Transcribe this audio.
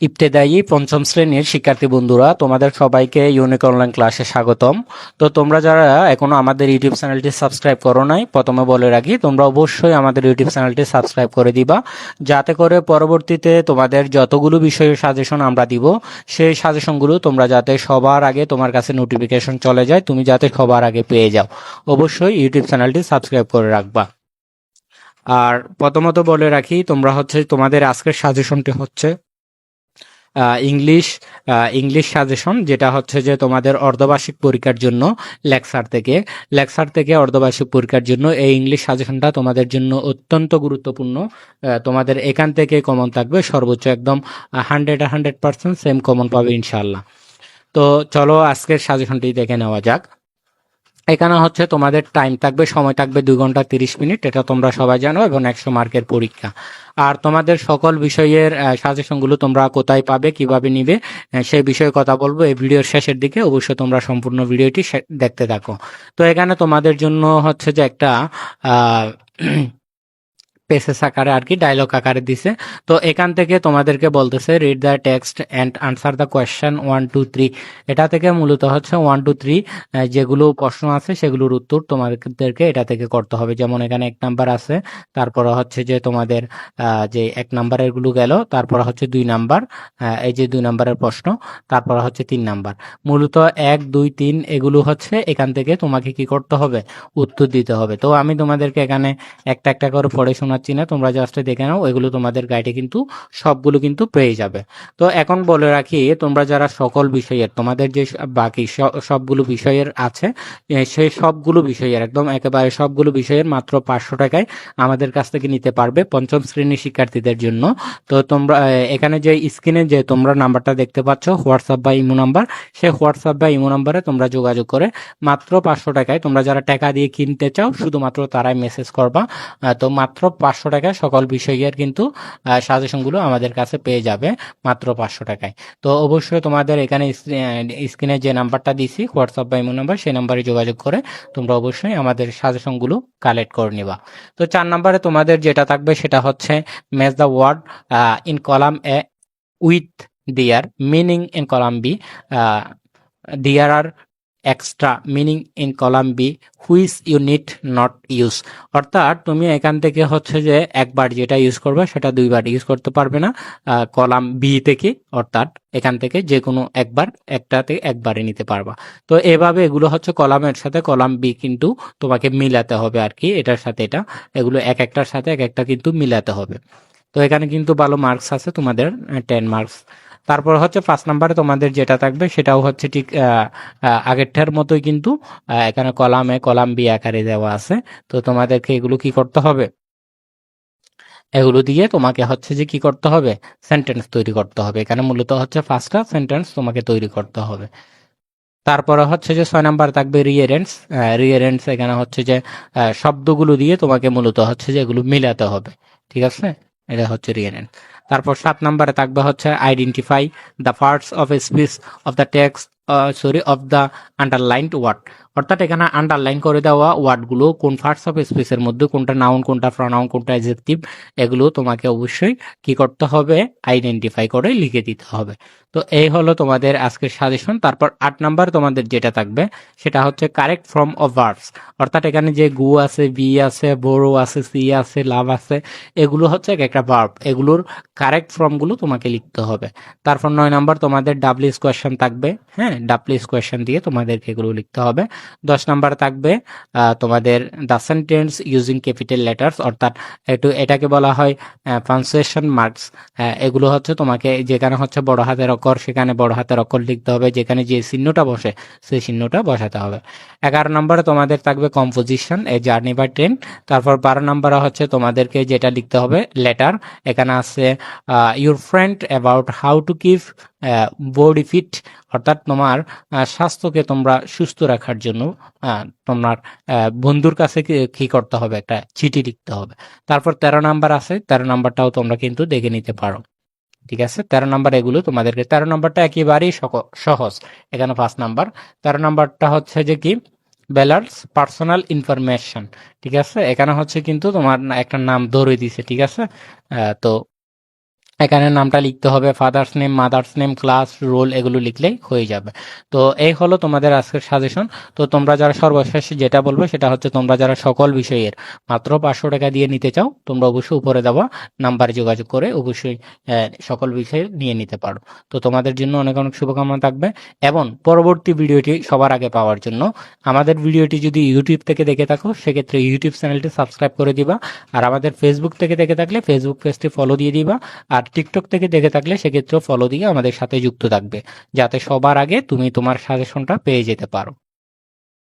ইবতেদায়ী পঞ্চম শ্রেণীর শিক্ষার্থী বন্ধুরা, তোমাদের সবাইকে ইউনিক অনলাইন ক্লাসে স্বাগতম। তো তোমরা যারা এখনো আমাদের ইউটিউব চ্যানেলটি সাবস্ক্রাইব করো নাই, প্রথমে বলে রাখি তোমরা অবশ্যই আমাদের ইউটিউব চ্যানেলটি সাবস্ক্রাইব করে দিবা, যাতে করে পরবর্তীতে তোমাদের যতগুলো বিষয়ের সাজেশন আমরা দিব সেই সাজেশনগুলো তোমরা যাতে সবার আগে তোমার কাছে নোটিফিকেশন চলে যায়, তুমি যাতে সবার আগে পেয়ে যাও। অবশ্যই ইউটিউব চ্যানেলটি সাবস্ক্রাইব করে রাখবা। আর প্রথমত বলে রাখি, তোমরা তোমাদের আজকের সাজেশনটি হচ্ছে ইংলিশ ইংলিশ সাজেশন, যেটা হচ্ছে যে তোমাদের অর্ধবার্ষিক পরীক্ষার জন্য লেকচার থেকে অর্ধবার্ষিক পরীক্ষার জন্য এই ইংলিশ সাজেশনটা তোমাদের জন্য অত্যন্ত গুরুত্বপূর্ণ। তোমাদের এখান থেকে কমন থাকবে সর্বোচ্চ একদম 100% সেম কমন পাবে ইনশাল্লাহ। তো চলো আজকের সাজেশনটি দেখে নেওয়া যাক। এখানে হচ্ছে তোমাদের টাইম থাকবে, সময় থাকবে 2 ঘন্টা 30 মিনিট, এটা তোমরা সবাই জানো, এবং 100 মার্কের পরীক্ষা। আর তোমাদের সকল বিষয়ের সাজেশনগুলো তোমরা কোথায় পাবে, কিভাবে নিবে, সেই বিষয়ে কথা বলবো এই ভিডিওর শেষের দিকে। অবশ্যই তোমরা সম্পূর্ণ ভিডিওটি দেখতে থাকো। তো এখানে তোমাদের জন্য হচ্ছে যে একটা পেসেস আকারে আর কি ডায়লগ আকারে দিছে। তো এখান থেকে তোমাদেরকে বলতেছে read the text and answer the question 1 2 3। এটা থেকে মূলত হচ্ছে 1 2 3 যেগুলো প্রশ্ন আছে সেগুলোর উত্তর তোমাদেরকে এটা থেকে করতে হবে। যেমন এখানে 1 নাম্বার আছে, তারপরে হচ্ছে যে তোমাদের যে 1 নাম্বারের গুলো গেল, তারপরে হচ্ছে 2 নাম্বার, এই যে 2 নাম্বারের প্রশ্ন, তারপরে হচ্ছে 3 নাম্বার। মূলত 1 2 3 এগুলো হচ্ছে এখান থেকে তোমাকে কি করতে হবে, উত্তর দিতে হবে। তো আমি তোমাদেরকে এখানে একটা একটা করে পড়ে শোনাচ্ছি না, তোমরা জাস্ট দেখে নাও, এগুলো তোমাদের গাইডে কিন্তু সবগুলো কিন্তু পেয়ে যাবে। তো এখন বলে রাখি, তোমরা যারা সকল বিষয়ের তোমাদের যে বাকি সবগুলো বিষয়ের আছে, সেই সবগুলো বিষয়ের একদম একেবারে সবগুলো বিষয়ের মাত্র 500 টাকায় আমাদের কাছ থেকে নিতে পারবে পঞ্চম শ্রেণীর শিক্ষার্থীদের জন্য। তো তোমরা এখানে যে স্ক্রিনে যে তোমরা নাম্বারটা দেখতে পাচ্ছ, হোয়াটসঅ্যাপ বা ইমো নাম্বার, সেই হোয়াটসঅ্যাপ বা ইমো নাম্বারে তোমরা যোগাযোগ করে মাত্র 500 টাকায়, তোমরা যারা টাকা দিয়ে কিনতে চাও শুধুমাত্র তারাই মেসেজ করবা। তো মাত্র 500 টাকায় সকল বিষয়ের কিন্তু সাজেশনগুলো আমাদের কাছে পেয়ে যাবে মাত্র 500 টাকায়। তো অবশ্যই তোমাদের এখানে স্ক্রিনে যে নাম্বারটা দিছি হোয়াটসঅ্যাপ বা ইমো নাম্বার, সেই নাম্বারে যোগাযোগ করে তোমরা অবশ্যই আমাদের সাজেশনগুলো কালেক্ট করে নিবা। তো 4 নাম্বারে তোমাদের যেটা থাকবে সেটা হচ্ছে match the word in column A with their meaning in column B. There are extra meaning in column B which you need not use. অর্থাৎ তুমি এখান থেকে হচ্ছে যে একবার যেটা ইউজ করবে সেটা দুইবার ইউজ করতে পারবে না কলাম বি থেকে, অর্থাৎ এখান থেকে যে কোনো একটাতে একবারে নিতে পারবা। তো এভাবে এগুলো হচ্ছে কলামের সাথে কলাম বি কিন্তু তোমাকে মিলাতে হবে আর কি, এটার সাথে এটা, এগুলো এক একটার সাথে এক একটা কিন্তু মিলাতে হবে। তো এখানে কিন্তু ভালো মার্কস আছে তোমাদের, 10 মার্কস। তারপর হচ্ছে 5 নাম্বারে তোমাদের যেটা থাকবে সেটাও হচ্ছে ঠিক আগেরটার মতোই কিন্তু এখানে কলাম বি আকারে দেওয়া আছে। তো তোমাদেরকে এগুলো কি করতে হবে, এগুলো দিয়ে তোমাকে হচ্ছে যে কি করতে হবে, সেন্টেন্স তৈরি করতে হবে। এখানে মূলত হচ্ছে 5টা সেন্টেন্স তোমাকে তৈরি করতে হবে। তারপরে হচ্ছে যে 6 নাম্বার থাকবে রিয়ারেন্স। এখানে হচ্ছে যে শব্দগুলো দিয়ে তোমাকে মূলত হচ্ছে যে এগুলো মিলাতে হবে, ঠিক আছে, এটা হচ্ছে রিয়ারেন্স। তারপর 7 নাম্বারে থাকবে হচ্ছে identify the parts of a speech of the text, of the underlined word. অর্থাৎ এখানে আন্ডারলাইন করে দেওয়া ওয়ার্ডগুলো কোন পার্টস অফ স্পিচের মধ্যে, কোনটা নাউন, কোনটা প্রনাউন, কোনটা অ্যাডজেক্টিভ, এগুলো তোমাকে অবশ্যই কি করতে হবে, আইডেন্টিফাই করে লিখে দিতে হবে। তো এই হলো তোমাদের আজকের সাজেশন। তারপর 8 নাম্বার তোমাদের যেটা থাকবে সেটা হচ্ছে কারেক্ট ফর্ম অফ ভার্বস। অর্থাৎ এখানে যে গু আছে, বি আছে, বোরো আছে, সি আছে, লাভ আছে, এগুলো হচ্ছে এক একটা ভার্ব, এগুলোর কারেক্ট ফর্মগুলো তোমাকে লিখতে হবে। তারপর 9 নাম্বার তোমাদের ডাব্লিউএস কোয়েশ্চেন থাকবে, হ্যাঁ, ডাব্লিউএস কোয়েশ্চেন দিয়ে তোমাদেরকে এগুলো লিখতে হবে। 10 নাম্বার থাকবে তোমাদের the sentence using capital letters, অর্থাৎ এটাকে বলা হয় পাঞ্চুয়েশন মার্কস। এগুলো হচ্ছে তোমাকে যেখানে হচ্ছে বড় হাতের অক্ষর সেখানে বড় হাতের অক্ষর লিখতে হবে, যেখানে যে চিহ্নটা বসে সেই চিহ্নটা বসাতে হবে। 11 নম্বরে তোমাদের থাকবে composition a journey by train. তারপর 12 নম্বরে হচ্ছে তোমাদেরকে যেটা লিখতে হবে লেটার। এখানে আছে your friend about how to keep body fit, অর্থাৎ তোমার স্বাস্থ্যকে তোমরা সুস্থ রাখার জন্য তোমার বন্ধুর কাছে কি করতে হবে, একটা চিঠি লিখতে হবে। তারপর 13 নাম্বার আছে, 13 নাম্বারটাও তোমরা কিন্তু দেখে নিতে পারো, ঠিক আছে। 13 নাম্বার এগুলো তোমাদেরকে, 13 নাম্বারটা একেবারেই সহজ। এখানে 5 নাম্বার, 13 নাম্বারটা হচ্ছে যে কি বেলার্স পার্সোনাল ইনফরমেশন, ঠিক আছে। এখানে হচ্ছে কিন্তু তোমার একটা নাম ধরে দিছে, ঠিক আছে। তো এখানে নামটা লিখতে হবে, father's name, mother's name, class, roll, এগুলো লিখলেই হয়ে যাবে। তো এই হলো তোমাদের আজকের সাজেশন। তো তোমরা যারা সর্বশেষ যেটা বলবো সেটা হচ্ছে, তোমরা যারা সকল বিষয়ের মাত্র 500 টাকা দিয়ে নিতে চাও, তোমরা অবশ্যই উপরে দেওয়া নাম্বারে যোগাযোগ করে অবশ্যই সকল বিষয়ে নিয়ে নিতে পারো। তো তোমাদের জন্য অনেক অনেক শুভকামনা থাকবে। এবং পরবর্তী ভিডিওটি সবার আগে পাওয়ার জন্য আমাদের ভিডিওটি যদি ইউটিউব থেকে দেখে থাকো, সেক্ষেত্রে ইউটিউব চ্যানেলটি সাবস্ক্রাইব করে দিবা। আর আমাদের ফেসবুক থেকে দেখে থাকলে ফেসবুক পেজটি ফলো দিয়ে দিবা। আর টিকটক থেকে দেখে থাকলে সেক্ষেত্রেও ফলো দিয়ে আমাদের সাথে যুক্ত থাকবে, যাতে সবার আগে তুমি তোমার সাজেশনটা পেয়ে যেতে পারো।